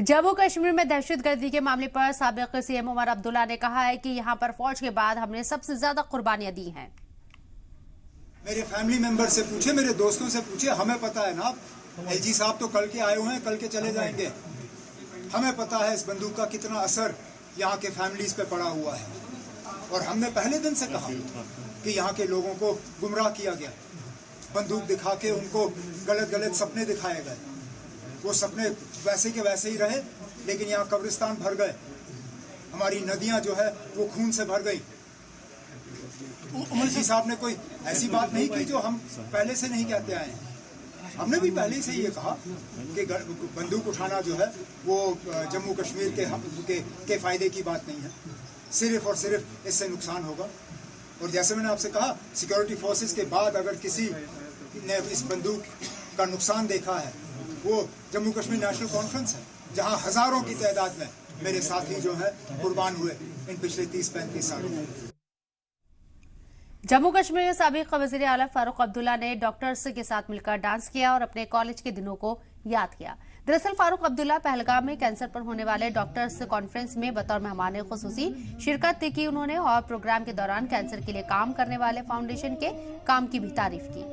जम्मू कश्मीर में दहशतगर्दी के मामले पर साबिक सीएम उमर अब्दुल्ला ने कहा है कि यहां पर फौज के बाद हमने सबसे ज्यादा कुर्बानियां दी हैं। मेरे फैमिली मेंबर से पूछे, मेरे दोस्तों से पूछे, हमें पता है ना। एलजी साहब तो कल के आए हुए हैं, कल के चले जाएंगे। हमें पता है इस बंदूक का कितना असर यहाँ के फैमिलीज पे पड़ा हुआ है। और हमने पहले दिन से कहा कि यहाँ के लोगों को गुमराह किया गया, बंदूक दिखा के उनको गलत गलत सपने दिखाए गए। वो सपने वैसे के वैसे ही रहे, लेकिन यहाँ कब्रिस्तान भर गए, हमारी नदियां जो है वो खून से भर गई। एलजी साहब ने कोई ऐसी बात नहीं की जो हम पहले से नहीं कहते आए हैं। हमने भी पहले से ये कहा कि बंदूक उठाना जो है वो जम्मू कश्मीर के फायदे की बात नहीं है, सिर्फ और सिर्फ इससे नुकसान होगा। और जैसे मैंने आपसे कहा, सिक्योरिटी फोर्सेस के बाद अगर किसी ने इस बंदूक का नुकसान देखा है वो जम्मू कश्मीर नेशनल कॉन्फ्रेंस है, जहां हजारों की तादाद में मेरे साथी जो है कुर्बान हुए इन पिछले 30-35 सालों में। जम्मू कश्मीर के साबिक वज़ीर आला फारूक अब्दुल्ला ने डॉक्टर्स के साथ मिलकर डांस किया और अपने कॉलेज के दिनों को याद किया। दरअसल फारूक अब्दुल्ला पहलगाम में कैंसर पर होने वाले डॉक्टर्स कॉन्फ्रेंस में बतौर मेहमान खुसूसी शिरकत की उन्होंने और प्रोग्राम के दौरान कैंसर के लिए काम करने वाले फाउंडेशन के काम की भी तारीफ की।